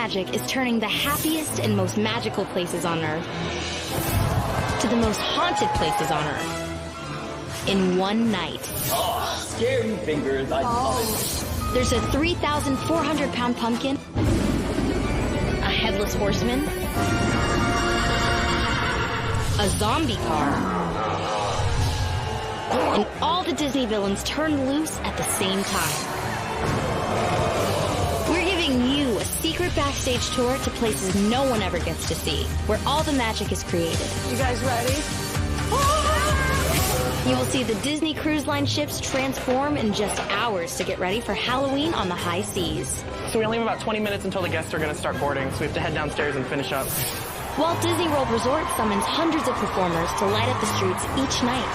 magic is turning the happiest and most magical places on Earth to the most haunted places on Earth in one night. Oh, scary fingers. I love it. There's a 3,400-pound pumpkin, a headless horseman, a zombie car, and all the Disney villains turned loose at the same time. We're giving you a secret backstage tour to places no one ever gets to see, where all the magic is created. You guys ready? You will see the Disney Cruise Line ships transform in just hours to get ready for Halloween on the high seas. So we only have about 20 minutes until the guests are going to start boarding, so we have to head downstairs and finish up. Walt Disney World Resort summons hundreds of performers to light up the streets each night.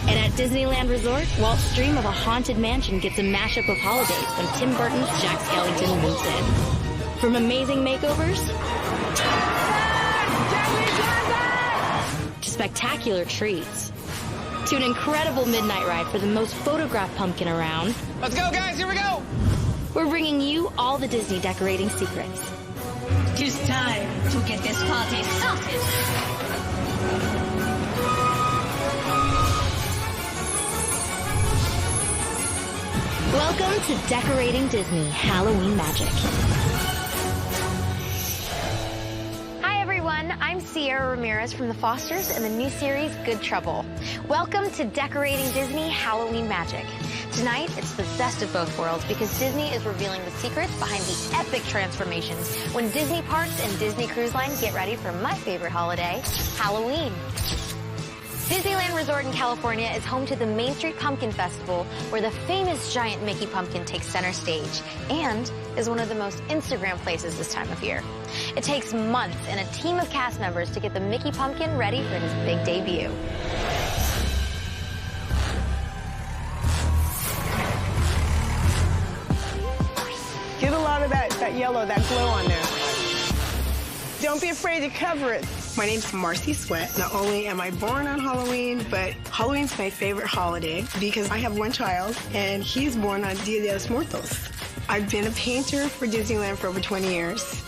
And at Disneyland Resort, Walt's dream of a haunted mansion gets a mashup of holidays when Tim Burton's Jack Skellington moves in. From amazing makeovers to spectacular treats, to an incredible midnight ride for the most photographed pumpkin around. Let's go, guys, here we go! We're bringing you all the Disney decorating secrets. It's time to get this party started. Welcome to Decorating Disney Halloween Magic. Hi everyone, I'm Sierra Ramirez from The Fosters and the new series Good Trouble. Welcome to Decorating Disney Halloween Magic. Tonight, it's the best of both worlds because Disney is revealing the secrets behind the epic transformations when Disney Parks and Disney Cruise Line get ready for my favorite holiday, Halloween. Disneyland Resort in California is home to the Main Street Pumpkin Festival, where the famous giant Mickey pumpkin takes center stage and is one of the most Instagram places this time of year. It takes months and a team of cast members to get the Mickey pumpkin ready for his big debut. Get a lot of that yellow, that glow on there. Don't be afraid to cover it. My name's Marcy Sweat. Not only am I born on Halloween, but Halloween's my favorite holiday because I have one child, and he's born on Dia de los Muertos. I've been a painter for Disneyland for over 20 years.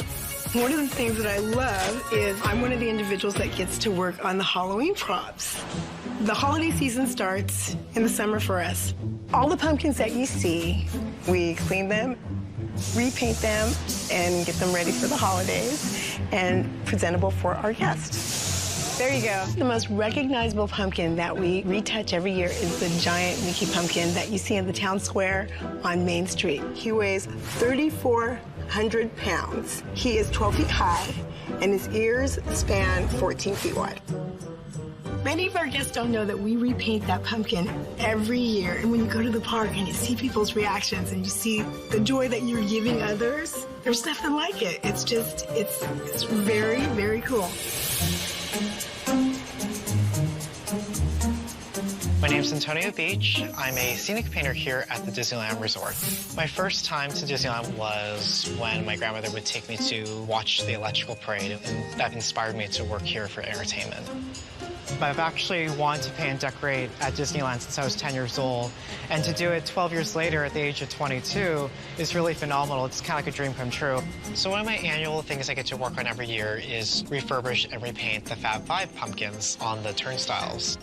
One of the things that I love is I'm one of the individuals that gets to work on the Halloween props. The holiday season starts in the summer for us. All the pumpkins that you see, we clean them, repaint them, and get them ready for the holidays and presentable for our guests. There you go. The most recognizable pumpkin that we retouch every year is the giant Mickey pumpkin that you see in the town square on Main Street. He weighs 3,400 pounds. He is 12 feet high, and his ears span 14 feet wide. Many of our guests don't know that we repaint that pumpkin every year. And when you go to the park and you see people's reactions and you see the joy that you're giving others, there's nothing like it. It's just, it's very, very cool. My name's Antonio Beach. I'm a scenic painter here at the Disneyland Resort. My first time to Disneyland was when my grandmother would take me to watch the electrical parade, and that inspired me to work here for entertainment. I've actually wanted to paint and decorate at Disneyland since I was 10 years old, and to do it 12 years later at the age of 22 is really phenomenal. It's kind of like a dream come true. So one of my annual things I get to work on every year is refurbish and repaint the Fab Five pumpkins on the turnstiles.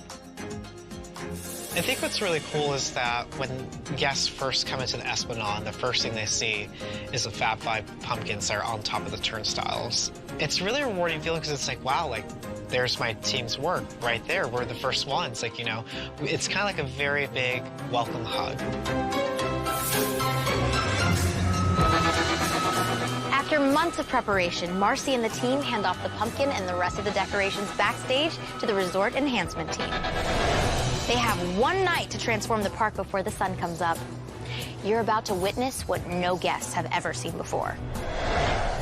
I think what's really cool is that when guests first come into the Esplanade, the first thing they see is the Fab Five pumpkins that are on top of the turnstiles. It's really a rewarding feeling because it's like, wow, like, there's my team's work right there. We're the first ones. Like, you know, it's kind of like a very big welcome hug. After months of preparation, Marcy and the team hand off the pumpkin and the rest of the decorations backstage to the resort enhancement team. They have one night to transform the park before the sun comes up. You're about to witness what no guests have ever seen before.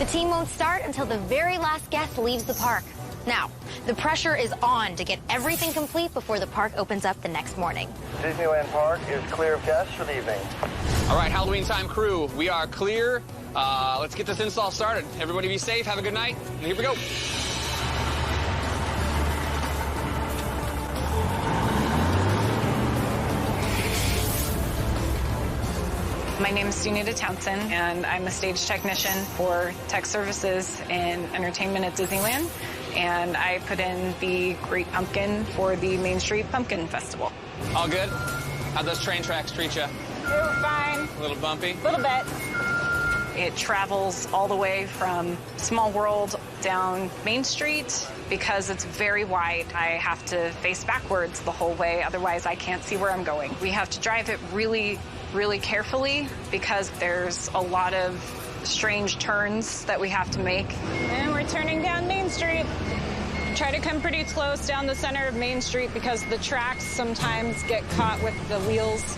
The team won't start until the very last guest leaves the park. Now, the pressure is on to get everything complete before the park opens up the next morning. Disneyland Park is clear of guests for the evening. All right, Halloween time crew, we are clear. Let's get this install started. Everybody be safe, have a good night, and here we go. My name is Sunita Townsend, and I'm a stage technician for tech services and entertainment at Disneyland. And I put in the Great Pumpkin for the Main Street Pumpkin Festival. All good? How'd those train tracks treat you? They were fine. A little bumpy? A little bit. It travels all the way from Small World down Main Street. Because it's very wide, I have to face backwards the whole way, otherwise I can't see where I'm going. We have to drive it really, really carefully because there's a lot of strange turns that we have to make. And we're turning down Main Street. Try to come pretty close down the center of Main Street because the tracks sometimes get caught with the wheels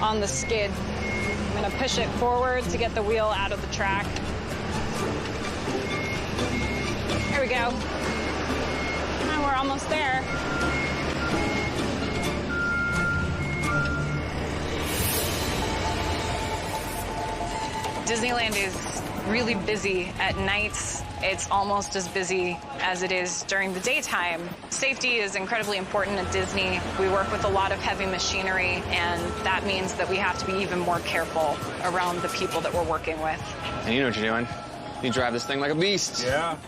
on the skid. I'm gonna push it forward to get the wheel out of the track. There we go. And we're almost there. Disneyland is really busy at nights. It's almost as busy as it is during the daytime. Safety is incredibly important at Disney. We work with a lot of heavy machinery, and that means that we have to be even more careful around the people that we're working with. And you know what you're doing. You drive this thing like a beast. Yeah.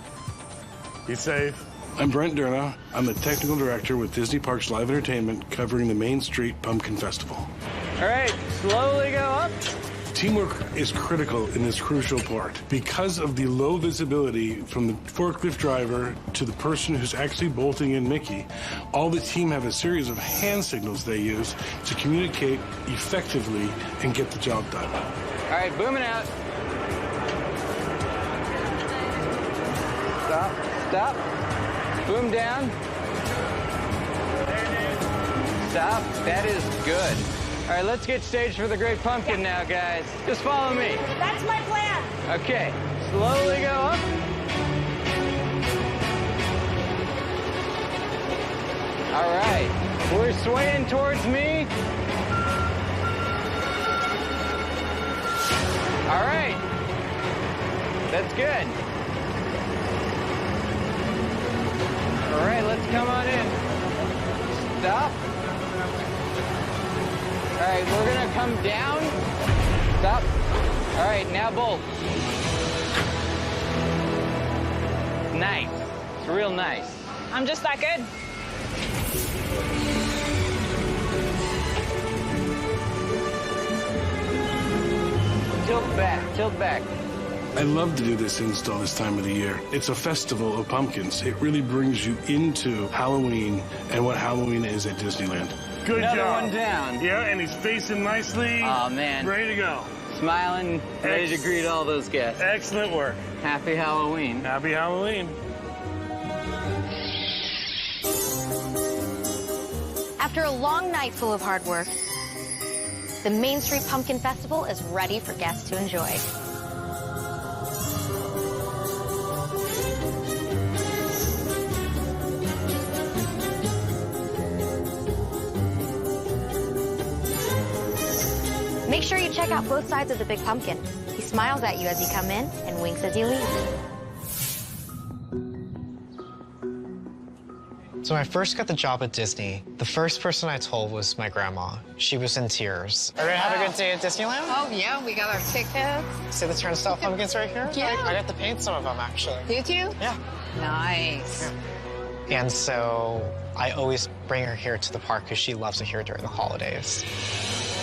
Be safe. I'm Brent Durna. I'm the technical director with Disney Parks Live Entertainment covering the Main Street Pumpkin Festival. All right, slowly go up. Teamwork is critical in this crucial part. Because of the low visibility from the forklift driver to the person who's actually bolting in Mickey, all the team have a series of hand signals they use to communicate effectively and get the job done. All right, booming out. Stop, stop. Boom down. Stop. That is good. All right, let's get staged for the Great Pumpkin now, guys. Just follow me. That's my plan. Okay, slowly go up. All right, we're swaying towards me. All right, that's good. All right, let's come on in. Stop. All right, we're gonna come down. Stop. All right, now bolt. Nice. It's real nice. I'm just that good. Tilt back, tilt back. I love to do this install this time of the year. It's a festival of pumpkins. It really brings you into Halloween and what Halloween is at Disneyland. Good Another job. one down. Yeah, and he's facing nicely. Oh, man. Ready to go. Smiling, ready to greet all those guests. Excellent work. Happy Halloween. Happy Halloween. After a long night full of hard work, the Main Street Pumpkin Festival is ready for guests to enjoy. Make sure you check out both sides of the big pumpkin. He smiles at you as you come in and winks as you leave. So when I first got the job at Disney, the first person I told was my grandma. She was in tears. Are we gonna have a good day at Disneyland? Oh, yeah, we got our tickets. See the turnstile pumpkins right here? Yeah. I got to paint some of them, actually. Did you? Yeah. Nice. Yeah. And so I always bring her here to the park because she loves it here during the holidays.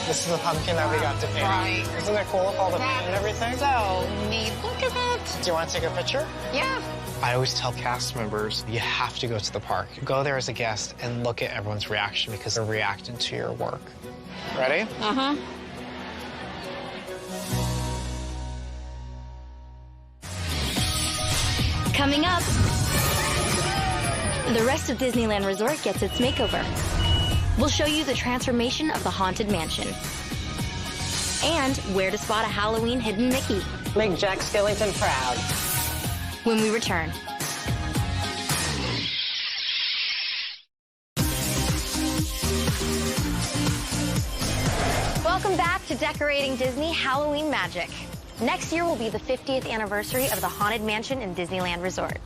This is the pumpkin that we got to paint. Right. Isn't it cool with all the paint and everything? So neat. Look at that. Do you want to take a picture? Yeah. I always tell cast members, you have to go to the park. Go there as a guest and look at everyone's reaction because they're reacting to your work. Ready? Uh-huh. Coming up, the rest of Disneyland Resort gets its makeover. We'll show you the transformation of the Haunted Mansion and where to spot a Halloween hidden Mickey. Make Jack Skellington proud. When we return. Welcome back to Decorating Disney Halloween Magic. Next year will be the 50th anniversary of the Haunted Mansion in Disneyland Resort.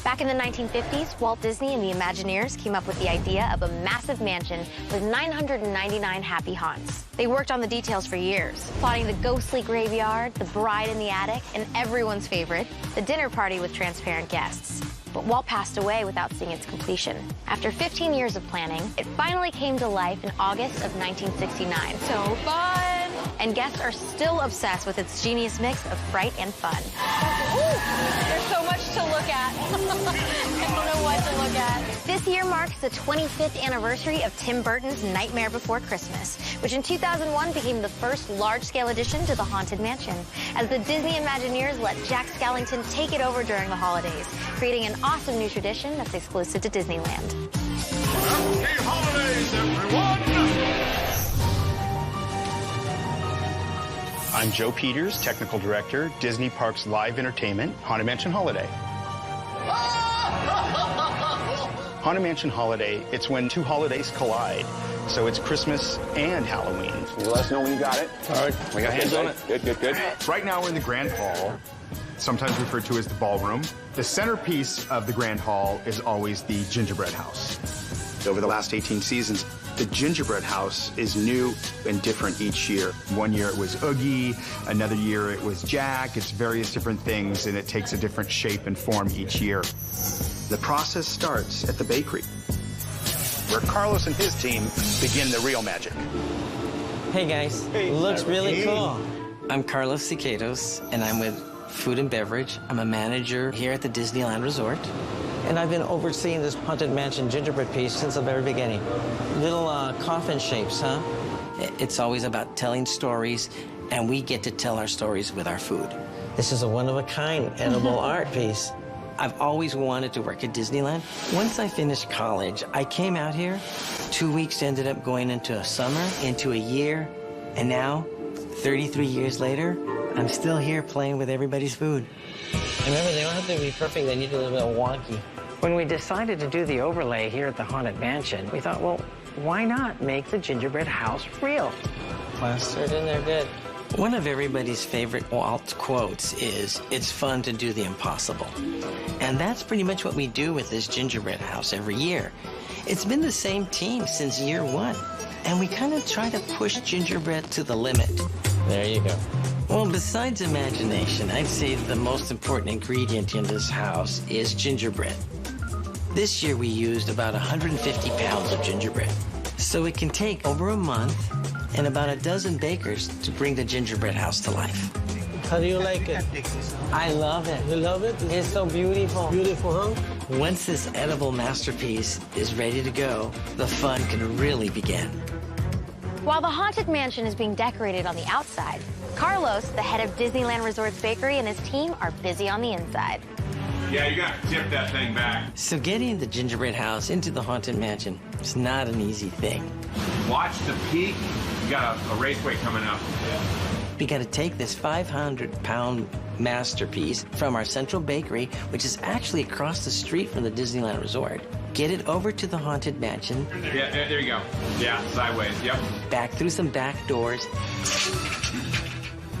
Back in the 1950s, Walt Disney and the Imagineers came up with the idea of a massive mansion with 999 happy haunts. They worked on the details for years, plotting the ghostly graveyard, the bride in the attic, and everyone's favorite, the dinner party with transparent guests. But Walt passed away without seeing its completion. After 15 years of planning, it finally came to life in August of 1969. So fun! And guests are still obsessed with its genius mix of fright and fun. Ooh, there's so much to look at. I don't know what to look at. This year marks the 25th anniversary of Tim Burton's Nightmare Before Christmas, which in 2001 became the first large-scale addition to the Haunted Mansion, as the Disney Imagineers let Jack Skellington take it over during the holidays, creating an awesome new tradition that's exclusive to Disneyland. Happy holidays, everyone! I'm Joe Peters, Technical Director, Disney Parks Live Entertainment, Haunted Mansion Holiday. Haunted Mansion Holiday, it's when two holidays collide. So it's Christmas and Halloween. You let us know when you got it. All right. We got hands on it. Good, good, good. Right now we're in the Grand Hall, sometimes referred to as the ballroom. The centerpiece of the Grand Hall is always the gingerbread house. Over the last 18 seasons, the gingerbread house is new and different each year. One year it was Oogie, another year it was Jack. It's various different things, and it takes a different shape and form each year. The process starts at the bakery, where Carlos and his team begin the real magic. Hey guys, looks really cool. I'm Carlos Siqueiros, and I'm with Food and Beverage. I'm a manager here at the Disneyland Resort. And I've been overseeing this Haunted Mansion gingerbread piece since the very beginning. Little coffin shapes, huh? It's always about telling stories, and we get to tell our stories with our food. This is a one-of-a-kind edible art piece. I've always wanted to work at Disneyland. Once I finished college, I came out here. 2 weeks ended up going into a summer, into a year, and now, 33 years later, I'm still here playing with everybody's food. Remember, they don't have to be perfect, they need a little bit wonky. When we decided to do the overlay here at the Haunted Mansion, we thought, well, why not make the gingerbread house real? Plastered in there good. One of everybody's favorite Walt quotes is, "It's fun to do the impossible." And that's pretty much what we do with this gingerbread house every year. It's been the same team since year one, and we kind of try to push gingerbread to the limit. There you go. Well, besides imagination, I'd say the most important ingredient in this house is gingerbread. This year we used about 150 pounds of gingerbread. So it can take over a month and about a dozen bakers to bring the gingerbread house to life. How do you like it? I love it. You love it? It's so beautiful. Beautiful, huh? Once this edible masterpiece is ready to go, the fun can really begin. While the Haunted Mansion is being decorated on the outside, Carlos, the head of Disneyland Resorts Bakery, and his team are busy on the inside. Yeah, you gotta tip that thing back. So getting the gingerbread house into the Haunted Mansion is not an easy thing. Watch the peak. You got a raceway coming up. We got to take this 500-pound masterpiece from our central bakery, which is actually across the street from the Disneyland Resort, get it over to the Haunted Mansion. Yeah, there you go. Yeah, sideways, yep. Back through some back doors.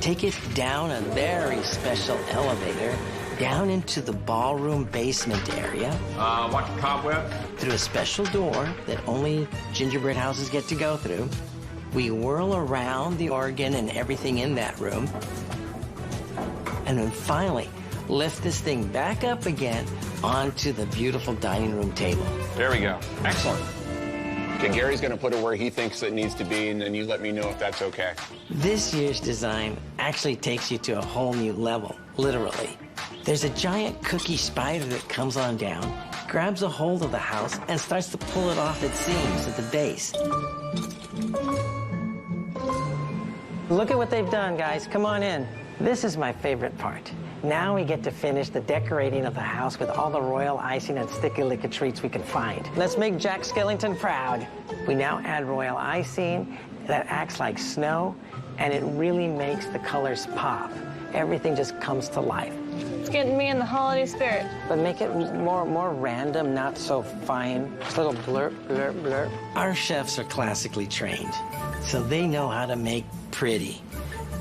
Take it down a very special elevator, down into the ballroom basement area. Watch the cobweb. Through a special door that only gingerbread houses get to go through. We whirl around the organ and everything in that room. And then finally, lift this thing back up again onto the beautiful dining room table. There we go. Excellent. Okay, Gary's gonna put it where he thinks it needs to be, and then you let me know if that's okay. This year's design actually takes you to a whole new level, literally. There's a giant cookie spider that comes on down, grabs a hold of the house, and starts to pull it off its seams at the base. Look at what they've done, guys. Come on in. This is my favorite part. Now we get to finish the decorating of the house with all the royal icing and sticky-licky treats we can find. Let's make Jack Skellington proud. We now add royal icing that acts like snow, and it really makes the colors pop. Everything just comes to life. It's getting me in the holiday spirit. But make it more random, not so fine. Just a little blurp, blurp, blurp. Our chefs are classically trained, so they know how to make pretty.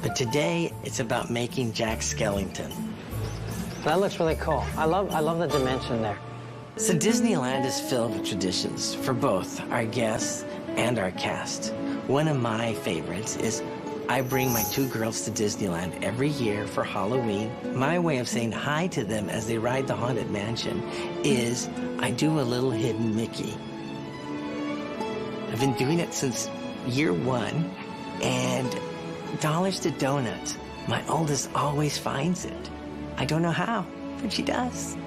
But today, it's about making Jack Skellington. That looks really cool. I love the dimension there. So Disneyland is filled with traditions for both our guests and our cast. One of my favorites is I bring my 2 girls to Disneyland every year for Halloween. My way of saying hi to them as they ride the Haunted Mansion is I do a little hidden Mickey. I've been doing it since year 1, and dollars to donuts, my oldest always finds it. I don't know how, but she does.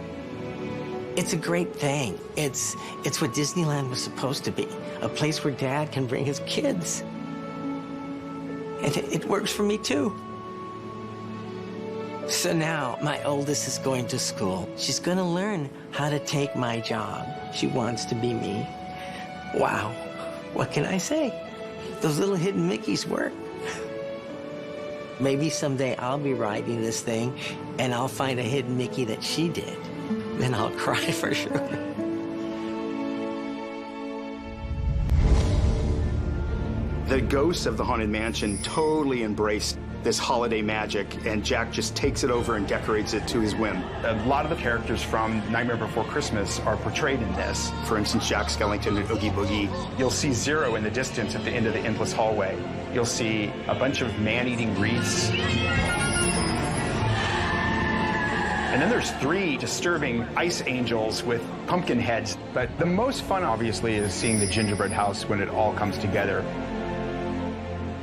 It's a great thing. It's what Disneyland was supposed to be, a place where Dad can bring his kids. And it works for me, too. So now, my oldest is going to school. She's going to learn how to take my job. She wants to be me. Wow, what can I say? Those little hidden Mickeys work. Maybe someday I'll be riding this thing, and I'll find a hidden Mickey that she did. Then I'll cry for sure. The ghosts of the Haunted Mansion totally embraced this holiday magic, and Jack just takes it over and decorates it to his whim. A lot of the characters from Nightmare Before Christmas are portrayed in this. For instance, Jack Skellington and Oogie Boogie. You'll see Zero in the distance at the end of the endless hallway. You'll see a bunch of man-eating wreaths. And then there's 3 disturbing ice angels with pumpkin heads. But the most fun, obviously, is seeing the gingerbread house when it all comes together.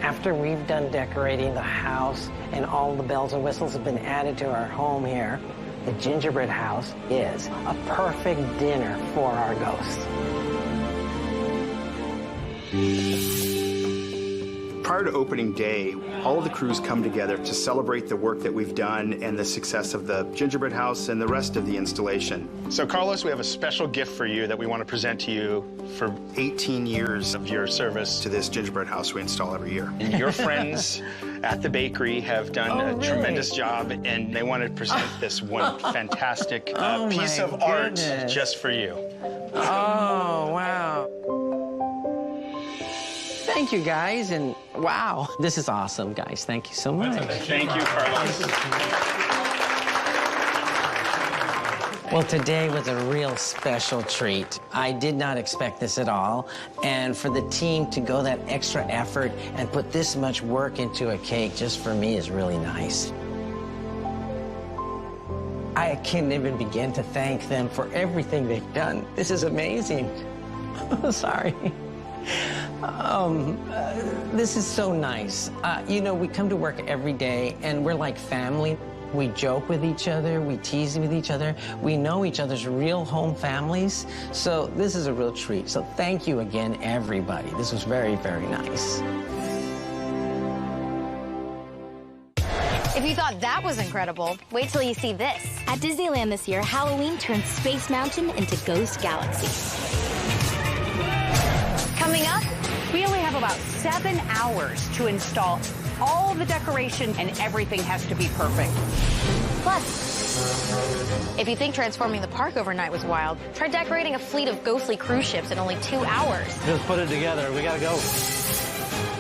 After we've done decorating the house and all the bells and whistles have been added to our home here, the gingerbread house is a perfect dinner for our ghosts. Prior to opening day, all of the crews come together to celebrate the work that we've done and the success of the gingerbread house and the rest of the installation. So, Carlos, we have a special gift for you that we want to present to you for 18 years of your service to this gingerbread house we install every year. And your friends at the bakery have done a tremendous job, and they want to present this one fantastic piece of art just for you. Oh, wow. Thank you, guys, and wow. This is awesome, guys. Thank you so much. Thank you, Carlos. Well, today was a real special treat. I did not expect this at all, and for the team to go that extra effort and put this much work into a cake just for me is really nice. I can't even begin to thank them for everything they've done. This is amazing. Sorry. This is so nice. You know, we come to work every day, and we're like family. We joke with each other, we tease with each other. We know each other's real home families, so this is a real treat. So thank you again, everybody. This was very, very nice. If you thought that was incredible, wait till you see this. At Disneyland this year, Halloween turned Space Mountain into Ghost Galaxy. Coming up, we only have about 7 hours to install all the decoration, and everything has to be perfect. Plus, if you think transforming the park overnight was wild, try decorating a fleet of ghostly cruise ships in only 2 hours. Just put it together. We gotta go.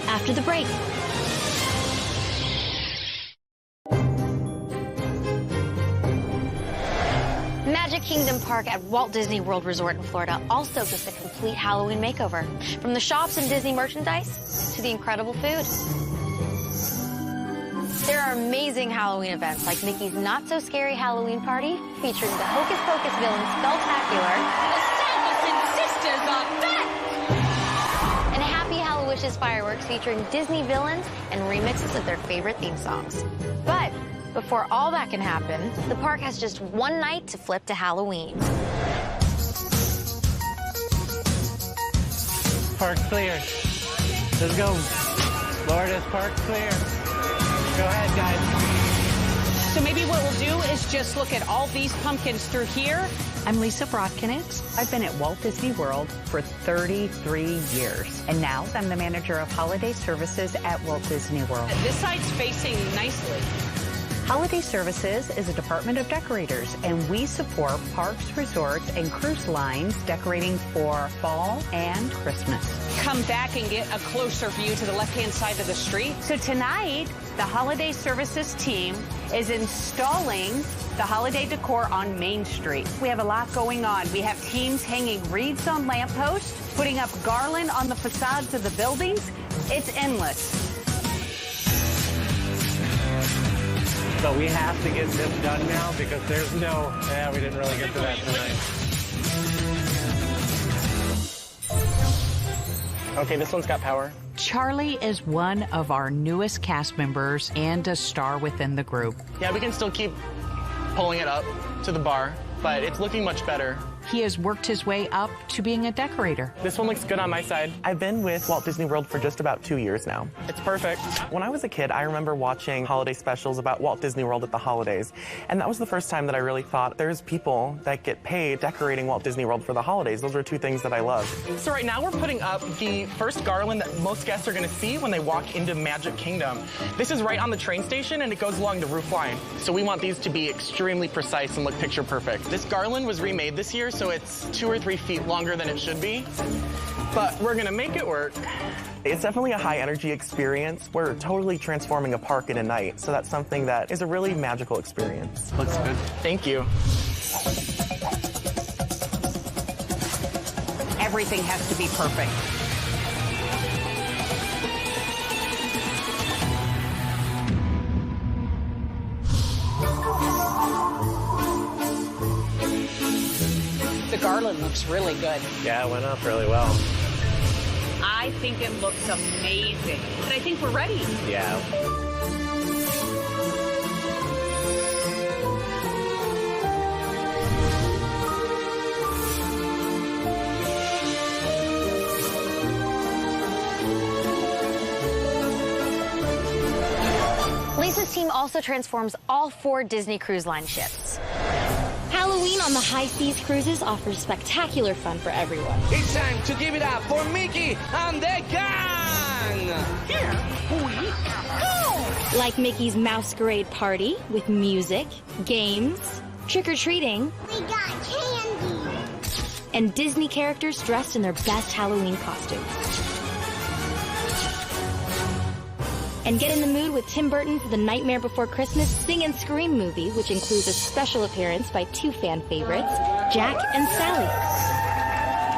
After the break. Magic Kingdom Park at Walt Disney World Resort in Florida also gets a complete Halloween makeover. From the shops and Disney merchandise to the incredible food. There are amazing Halloween events like Mickey's Not So Scary Halloween Party featuring the Hocus Pocus villain Spelltacular. The Sanderson sisters are back! And Happy Hallowishes fireworks featuring Disney villains and remixes of their favorite theme songs. But before all that can happen, the park has just one night to flip to Halloween. Park clear. Let's go. Florida's park clear. Go ahead, guys. So maybe what we'll do is just look at all these pumpkins through here. I'm Lisa Brodkinitz. I've been at Walt Disney World for 33 years. And now I'm the manager of holiday services at Walt Disney World. This side's facing nicely. Holiday Services is a department of decorators, and we support parks, resorts, and cruise lines decorating for fall and Christmas. Come back and get a closer view to the left-hand side of the street. So tonight, the Holiday Services team is installing the holiday decor on Main Street. We have a lot going on. We have teams hanging wreaths on lampposts, putting up garland on the facades of the buildings. It's endless. So we have to get this done now because there's no, we didn't really get to that tonight. Okay, this one's got power. Charlie is one of our newest cast members and a star within the group. Yeah, we can still keep pulling it up to the bar, but it's looking much better. He has worked his way up to being a decorator. This one looks good on my side. I've been with Walt Disney World for just about 2 years now. It's perfect. When I was a kid, I remember watching holiday specials about Walt Disney World at the holidays. And that was the first time that I really thought there's people that get paid decorating Walt Disney World for the holidays. Those are two things that I love. So right now we're putting up the first garland that most guests are going to see when they walk into Magic Kingdom. This is right on the train station and it goes along the roof line. So we want these to be extremely precise and look picture perfect. This garland was remade this year, so it's 2 or 3 feet longer than it should be. But we're going to make it work. It's definitely a high energy experience. We're totally transforming a park in a night. So that's something that is a really magical experience. Looks good. Thank you. Everything has to be perfect. The garland looks really good. Yeah, it went up really well. I think it looks amazing. But I think we're ready. Yeah. Lisa's team also transforms all 4 Disney Cruise Line ships. Halloween on the high seas cruises offers spectacular fun for everyone. It's time to give it up for Mickey and the gang! Here we go! Like Mickey's Masquerade Party with music, games, trick-or-treating. We got candy! And Disney characters dressed in their best Halloween costumes. And get in the mood with Tim Burton for the Nightmare Before Christmas Sing and Scream movie, which includes a special appearance by 2 fan favorites, Jack and Sally.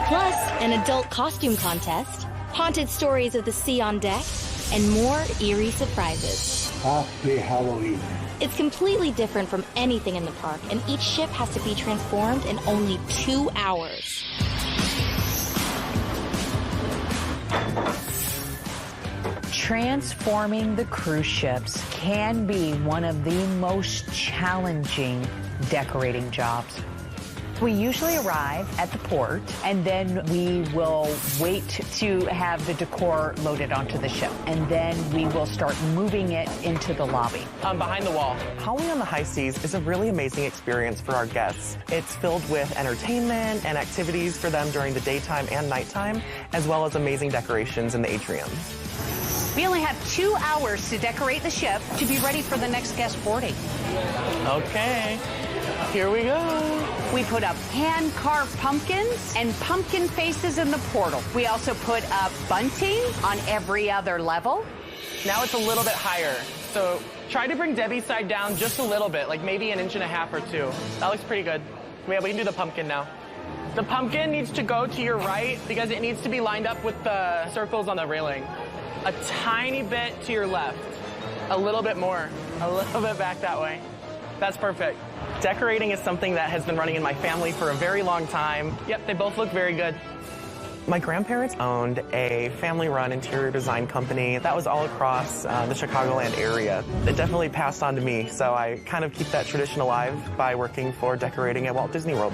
Plus, an adult costume contest, haunted stories of the sea on deck, and more eerie surprises. Happy Halloween. It's completely different from anything in the park, and each ship has to be transformed in only 2 hours. Transforming the cruise ships can be one of the most challenging decorating jobs. We usually arrive at the port, and then we will wait to have the decor loaded onto the ship, and then we will start moving it into the lobby. Behind the wall. Halloween on the high seas is a really amazing experience for our guests. It's filled with entertainment and activities for them during the daytime and nighttime, as well as amazing decorations in the atrium. We only have 2 hours to decorate the ship to be ready for the next guest boarding. Okay, here we go. We put up hand-carved pumpkins and pumpkin faces in the portal. We also put up bunting on every other level. Now it's a little bit higher. So try to bring Debbie's side down just a little bit, like maybe 1.5 inches or 2. That looks pretty good. Yeah, we can do the pumpkin now. The pumpkin needs to go to your right because it needs to be lined up with the circles on the railing. A tiny bit to your left. A little bit more. A little bit back that way. That's perfect. Decorating is something that has been running in my family for a very long time. Yep, they both look very good. My grandparents owned a family-run interior design company that was all across the Chicagoland area. It definitely passed on to me, so I kind of keep that tradition alive by working for decorating at Walt Disney World.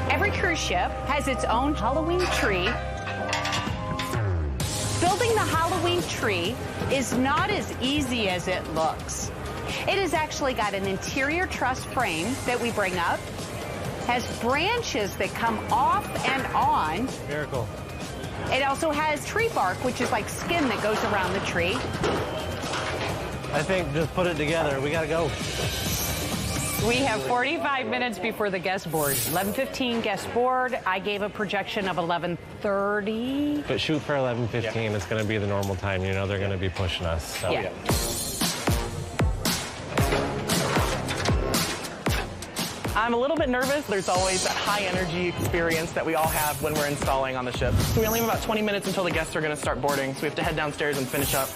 Every cruise ship has its own Halloween tree. Building the Halloween tree is not as easy as it looks. It has actually got an interior truss frame that we bring up, has branches that come off and on. Miracle. It also has tree bark, which is like skin that goes around the tree. I think just put it together. We gotta go. We have 45 minutes before the guest board. 11:15 guest board. I gave a projection of 11:30. But shoot for 11:15. It's going to be the normal time. You know they're going to be pushing us. So. Yeah. I'm a little bit nervous. There's always that high energy experience that we all have when we're installing on the ship. So we only have about 20 minutes until the guests are going to start boarding, so we have to head downstairs and finish up.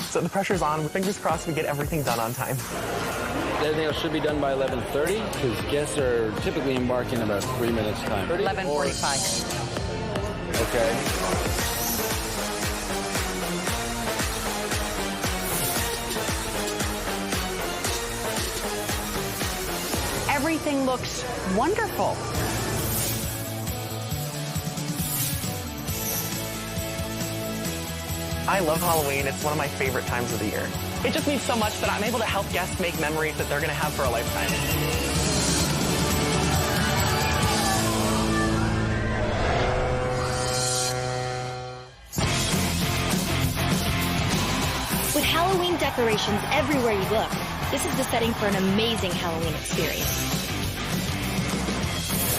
So the pressure's on. Fingers crossed we get everything done on time. Everything else should be done by 11:30 because guests are typically embarking in about 3 minutes time. 11:45. Okay. Everything looks wonderful. I love Halloween. It's one of my favorite times of the year. It just means so much that I'm able to help guests make memories that they're going to have for a lifetime. With Halloween decorations everywhere you look, this is the setting for an amazing Halloween experience.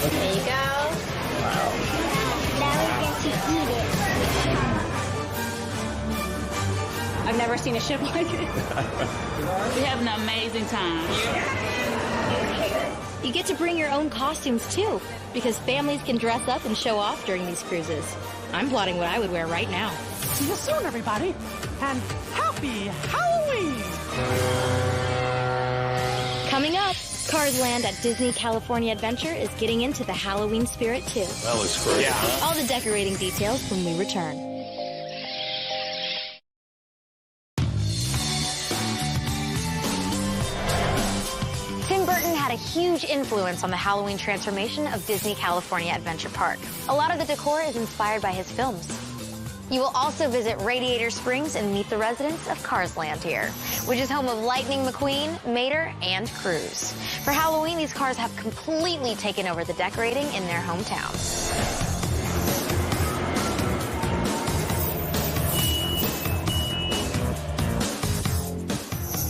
There you go. Now we get to eat it. I've never seen a ship like it. We have an amazing time. You get to bring your own costumes too, because families can dress up and show off during these cruises. I'm plotting what I would wear right now. See you soon, everybody, and happy Halloween! Coming up, Cars Land at Disney California Adventure is getting into the Halloween spirit too. That looks great. Yeah. All the decorating details when we return. Tim Burton had a huge influence on the Halloween transformation of Disney California Adventure Park. A lot of the decor is inspired by his films. You will also visit Radiator Springs and meet the residents of Cars Land here, which is home of Lightning McQueen, Mater, and Cruz. For Halloween, these cars have completely taken over the decorating in their hometowns.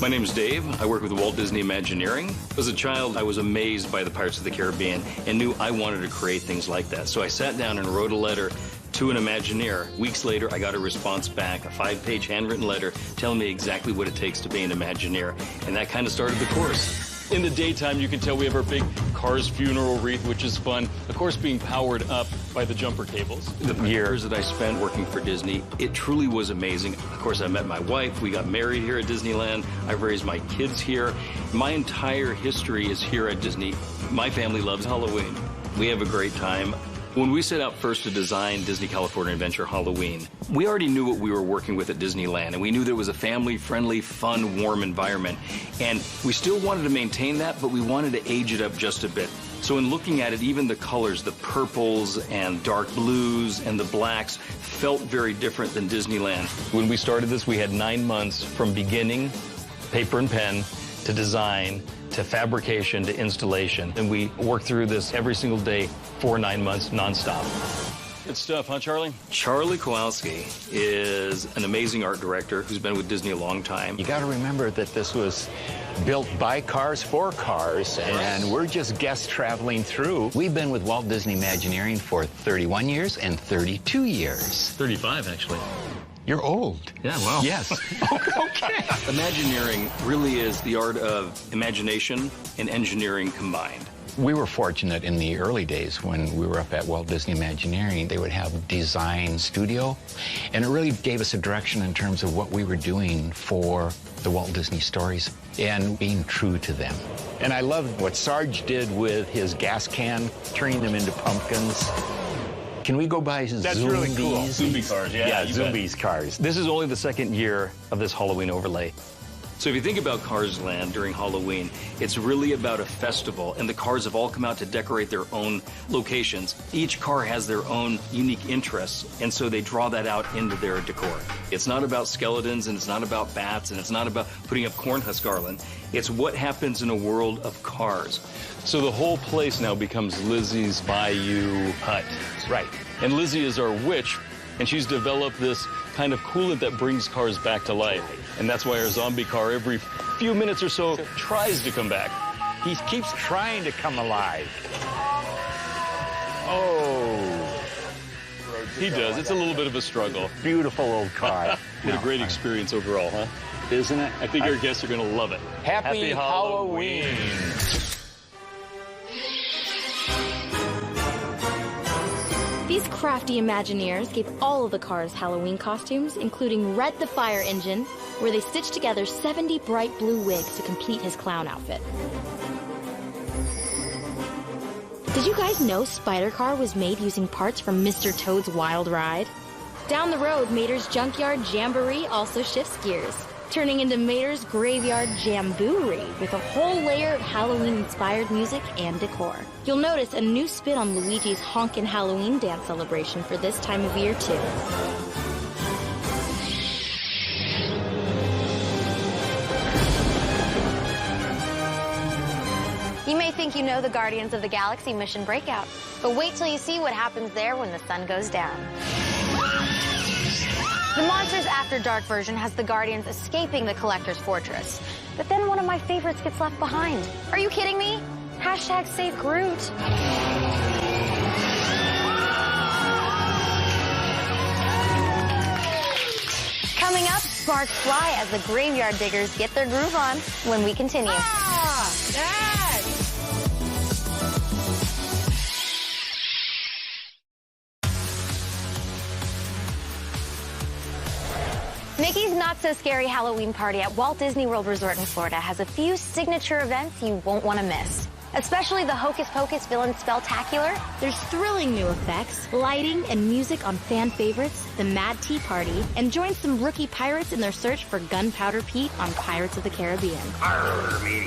My name's Dave. I work with Walt Disney Imagineering. As a child, I was amazed by the Pirates of the Caribbean and knew I wanted to create things like that. So I sat down and wrote a letter to an Imagineer. Weeks later, I got a response back, a 5-page handwritten letter telling me exactly what it takes to be an Imagineer. And that kind of started the course. In the daytime, you can tell we have our big Cars funeral wreath, which is fun. Of course, being powered up by the jumper cables. The years that I spent working for Disney, it truly was amazing. Of course, I met my wife. We got married here at Disneyland. I've raised my kids here. My entire history is here at Disney. My family loves Halloween. We have a great time. When we set out first to design Disney California Adventure Halloween, we already knew what we were working with at Disneyland, and we knew there was a family-friendly, fun, warm environment. And we still wanted to maintain that, but we wanted to age it up just a bit. So in looking at it, even the colors, the purples and dark blues and the blacks felt very different than Disneyland. When we started this, we had 9 months from beginning, paper and pen, to design, to fabrication, to installation. And we worked through this every single day for 9 months, nonstop. Good stuff, huh, Charlie? Charlie Kowalski is an amazing art director who's been with Disney a long time. You got to remember that this was built by cars for cars, and we're just guests traveling through. We've been with Walt Disney Imagineering for 31 years and 32 years. 35, actually. You're old. Yeah, well. Yes. Okay. Imagineering really is the art of imagination and engineering combined. We were fortunate in the early days when we were up at Walt Disney Imagineering. They would have design studio, and it really gave us a direction in terms of what we were doing for the Walt Disney stories and being true to them. And I loved what Sarge did with his gas can, turning them into pumpkins. Can we go by Zumbi's? That's really cool. Zumbi cars, yeah. Yeah, Zumbi's cars. This is only the second year of this Halloween overlay. So if you think about Cars Land during Halloween, it's really about a festival, and the cars have all come out to decorate their own locations. Each car has their own unique interests, and so they draw that out into their decor. It's not about skeletons, and it's not about bats, and it's not about putting up cornhusk garland. It's what happens in a world of cars. So the whole place now becomes Lizzie's Bayou Hut. Right. And Lizzie is our witch, And she's developed this kind of coolant that brings cars back to life. And that's why our zombie car, every few minutes or so, tries to come back. He keeps trying to come alive. Oh. He does. It's a little bit of a struggle. Beautiful old car. What a great experience overall, huh? Isn't it? I think our guests are going to love it. Happy Halloween. These crafty Imagineers gave all of the cars Halloween costumes, including Red the Fire Engine, where they stitched together 70 bright blue wigs to complete his clown outfit. Did you guys know Spider Car was made using parts from Mr. Toad's Wild Ride? Down the road, Mater's Junkyard Jamboree also shifts gears, turning into Mater's Graveyard Jamboree with a whole layer of Halloween-inspired music and decor. You'll notice a new spin on Luigi's Honkin' Halloween dance celebration for this time of year, too. You may think you know the Guardians of the Galaxy mission breakout, but wait till you see what happens there when the sun goes down. The Monsters After Dark version has the Guardians escaping the Collector's Fortress, but then one of my favorites gets left behind. Are you kidding me? Hashtag save Groot. Coming up, sparks fly as the Graveyard Diggers get their groove on when we continue. Mickey's Not-So-Scary Halloween Party at Walt Disney World Resort in Florida has a few signature events you won't want to miss. Especially the Hocus Pocus Villain Spelltacular. There's thrilling new effects, lighting, and music on fan favorites, the Mad Tea Party, and join some rookie pirates in their search for Gunpowder Pete on Pirates of the Caribbean. Arr, me.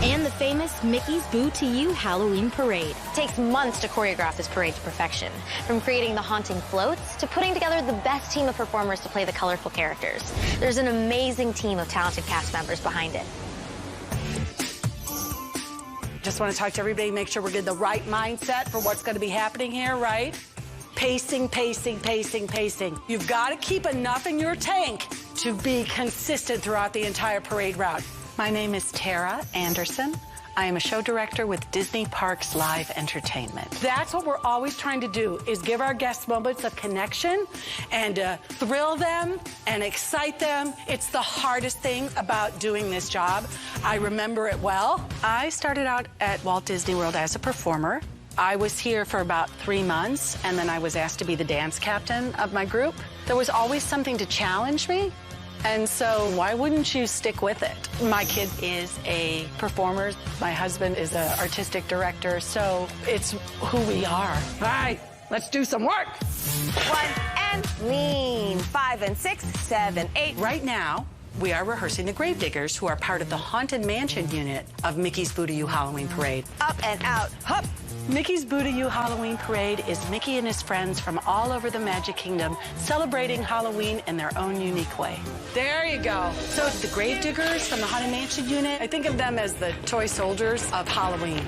And the famous Mickey's Boo to You Halloween Parade. It takes months to choreograph this parade to perfection, from creating the haunting floats to putting together the best team of performers to play the colorful characters. There's an amazing team of talented cast members behind it. Just want to talk to everybody, make sure we're getting the right mindset for what's going to be happening here, right? Pacing, pacing, pacing, pacing. You've got to keep enough in your tank to be consistent throughout the entire parade route. My name is Tara Anderson. I am a show director with Disney Parks Live Entertainment. That's what we're always trying to do, is give our guests moments of connection and thrill them and excite them. It's the hardest thing about doing this job. I remember it well. I started out at Walt Disney World as a performer. I was here for about 3 months, and then I was asked to be the dance captain of my group. There was always something to challenge me. And so why wouldn't you stick with it? My kid is a performer. My husband is an artistic director, so it's who we are. All right, let's do some work. 1 and lean. 5 and 6, 7, 8. Right now, we are rehearsing the Gravediggers, who are part of the Haunted Mansion unit of Mickey's Boo to You Halloween Parade. Up and out, hop. Mickey's Boo to You Halloween Parade is Mickey and his friends from all over the Magic Kingdom celebrating Halloween in their own unique way. There you go. So the Gravediggers from the Haunted Mansion unit, I think of them as the toy soldiers of Halloween.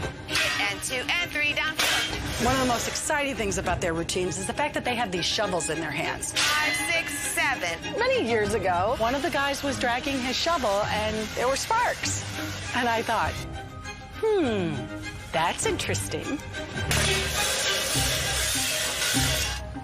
And 2 and 3 down. One of the most exciting things about their routines is the fact that they have these shovels in their hands. 5, 6, 7. Many years ago, one of the guys was dragging his shovel and there were sparks. And I thought, that's interesting.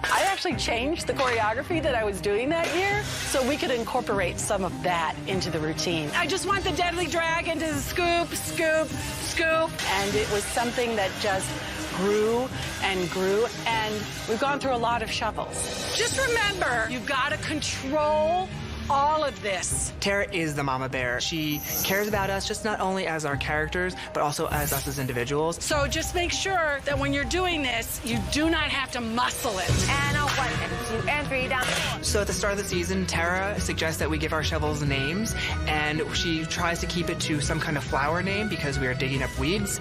I actually changed the choreography that I was doing that year so we could incorporate some of that into the routine. I just want the deadly drag into the scoop, scoop, scoop. And it was something that just grew and grew, and we've gone through a lot of shovels. Just remember, you've got to control all of this. Tara is the mama bear. She cares about us just not only as our characters, but also as us as individuals. So just make sure that when you're doing this, you do not have to muscle it. And a 1 and 2 and 3 down. So at the start of the season, Tara suggests that we give our shovels names, and she tries to keep it to some kind of flower name because we are digging up weeds.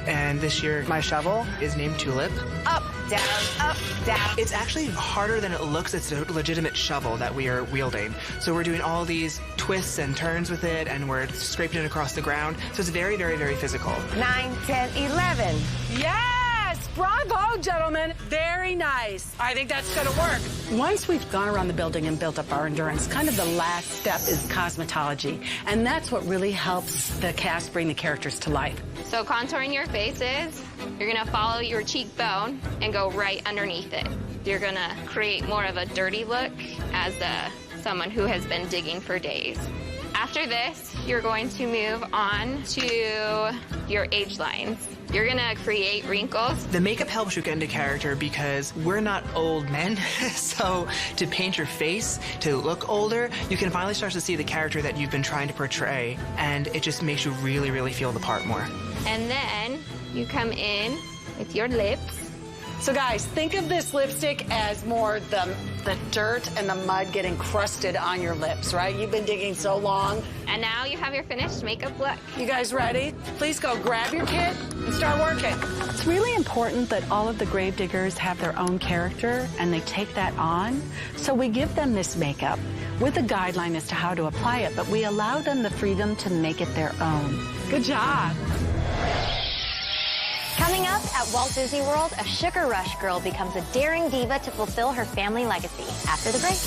And this year, my shovel is named Tulip. Up, down, up, down. It's actually harder than it looks. It's a legitimate shovel that we are wielding. So we're doing all these twists and turns with it, and we're scraping it across the ground. So it's very, very, very physical. 9, 10, 11. Yes! Bravo, gentlemen. Very nice. I think that's going to work. Once we've gone around the building and built up our endurance, kind of the last step is cosmetology. And that's what really helps the cast bring the characters to life. So contouring your faces, you're going to follow your cheekbone and go right underneath it. You're going to create more of a dirty look as someone who has been digging for days. After this, you're going to move on to your age lines. You're gonna create wrinkles. The makeup helps you get into character because we're not old men, so to paint your face to look older, you can finally start to see the character that you've been trying to portray, and it just makes you really, really feel the part more. And then you come in with your lips. So guys, think of this lipstick as more the dirt and the mud getting crusted on your lips, right? You've been digging so long. And now you have your finished makeup look. You guys ready? Please go grab your kit and start working. It's really important that all of the gravediggers have their own character and they take that on. So we give them this makeup with a guideline as to how to apply it, but we allow them the freedom to make it their own. Good job. Coming up at Walt Disney World, a Sugar Rush girl becomes a daring diva to fulfill her family legacy. After the break.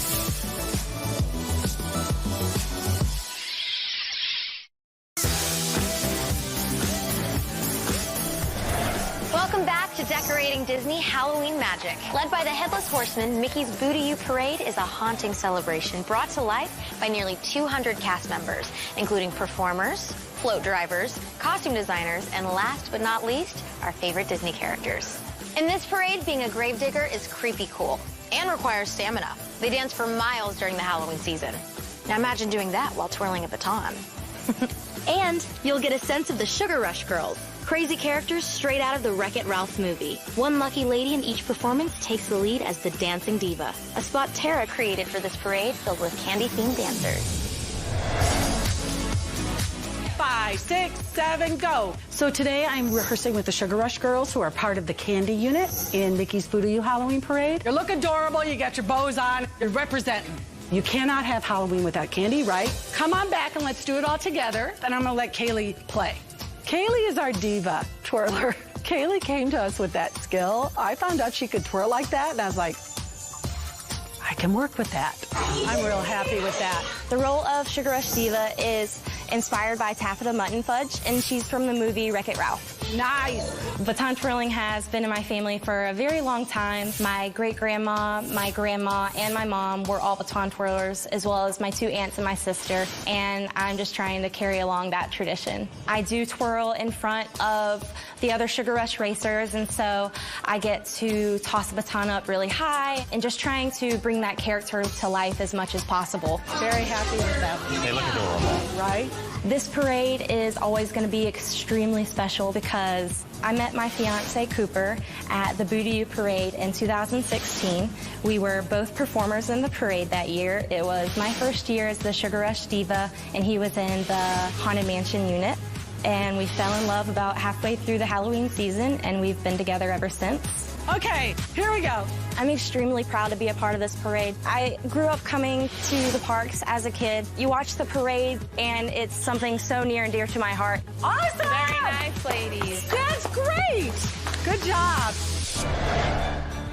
Welcome back to Decorating Disney Halloween Magic. Led by the Headless Horseman, Mickey's Boo to You Parade is a haunting celebration brought to life by nearly 200 cast members, including performers, float drivers, costume designers, and last but not least, our favorite Disney characters. In this parade, being a gravedigger is creepy cool and requires stamina. They dance for miles during the Halloween season. Now imagine doing that while twirling a baton. And you'll get a sense of the Sugar Rush girls, crazy characters straight out of the Wreck-It Ralph movie. One lucky lady in each performance takes the lead as the dancing diva, a spot Tara created for this parade filled with candy-themed dancers. 5, 6, 7, go. So today I'm rehearsing with the Sugar Rush girls who are part of the candy unit in Mickey's Boo to You Halloween Parade. You look adorable, you got your bows on, you're representing. You cannot have Halloween without candy, right? Come on back and let's do it all together. Then I'm gonna let Kaylee play. Kaylee is our diva twirler. Kaylee came to us with that skill. I found out she could twirl like that, and I was like, I can work with that. I'm real happy with that. The role of Sugar Rush Diva is inspired by Taffeta Mutton Fudge, and she's from the movie Wreck-It Ralph. Nice. Baton twirling has been in my family for a very long time. My great-grandma, my grandma, and my mom were all baton twirlers, as well as my 2 aunts and my sister, and I'm just trying to carry along that tradition. I do twirl in front of the other Sugar Rush racers, and so I get to toss the baton up really high and just trying to bring that character to life as much as possible. Very happy with that. They look adorable. Right? This parade is always going to be extremely special because I met my fiance Cooper at the Boo to You Parade in 2016. We were both performers in the parade that year. It was my first year as the Sugar Rush Diva, and he was in the Haunted Mansion unit. And we fell in love about halfway through the Halloween season, and we've been together ever since. Okay, here we go. I'm extremely proud to be a part of this parade. I grew up coming to the parks as a kid. You watch the parade, and it's something so near and dear to my heart. Awesome! Very nice, ladies. That's great. Good job.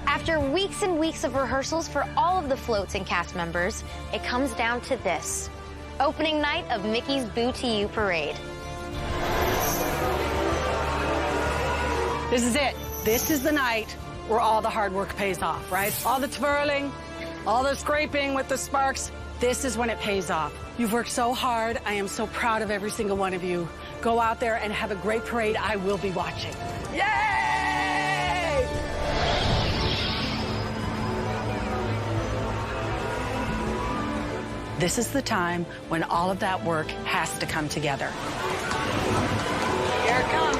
After weeks and weeks of rehearsals for all of the floats and cast members, it comes down to this. Opening night of Mickey's Boo to You Parade. This is it. This is the night where all the hard work pays off, right? All the twirling, all the scraping with the sparks. This is when it pays off. You've worked so hard. I am so proud of every single one of you. Go out there and have a great parade. I will be watching. Yay! This is the time when all of that work has to come together. Here it comes.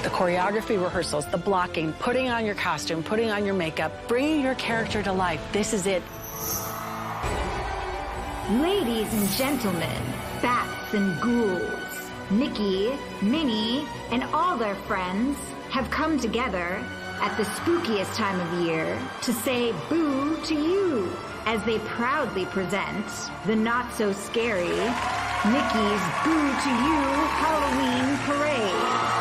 The choreography rehearsals, the blocking, putting on your costume, putting on your makeup, bringing your character to life. This is it. Ladies and gentlemen, bats and ghouls, Mickey, Minnie, and all their friends have come together at the spookiest time of year to say boo to you as they proudly present the not-so-scary Mickey's Boo to You Halloween Parade.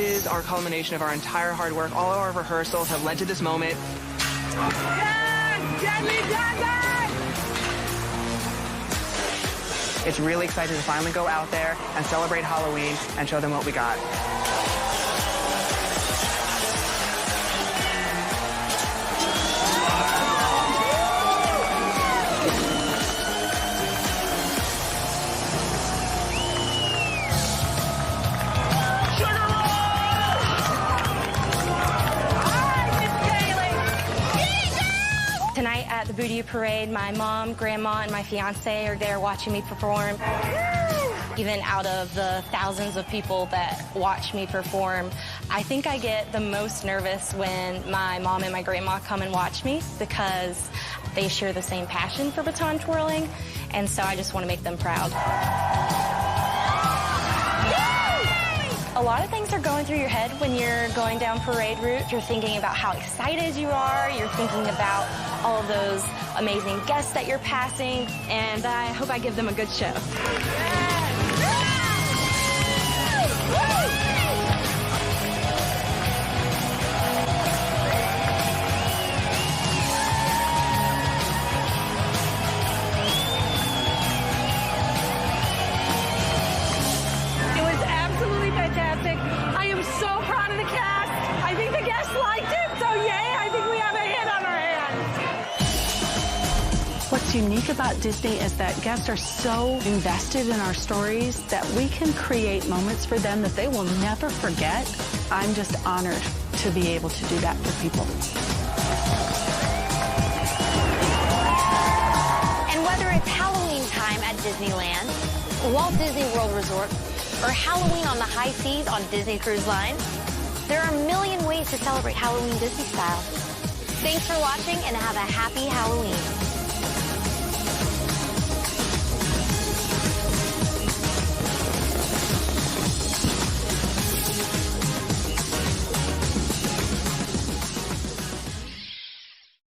is our culmination of our entire hard work. All of our rehearsals have led to this moment. It's really exciting to finally go out there and celebrate Halloween and show them what we got. Tonight at the Booty Parade, my mom, grandma, and my fiance are there watching me perform. Even out of the thousands of people that watch me perform, I think I get the most nervous when my mom and my grandma come and watch me because they share the same passion for baton twirling, and so I just want to make them proud. A lot of things are going through your head when you're going down parade route. You're thinking about how excited you are. You're thinking about all of those amazing guests that you're passing, and I hope I give them a good show. I am so proud of the cast. I think the guests liked it, so yay, I think we have a hit on our hands. What's unique about Disney is that guests are so invested in our stories that we can create moments for them that they will never forget. I'm just honored to be able to do that for people. And whether it's Halloween time at Disneyland, Walt Disney World Resort, or Halloween on the high seas on Disney Cruise Line, there are a million ways to celebrate Halloween Disney style. Thanks for watching and have a happy Halloween.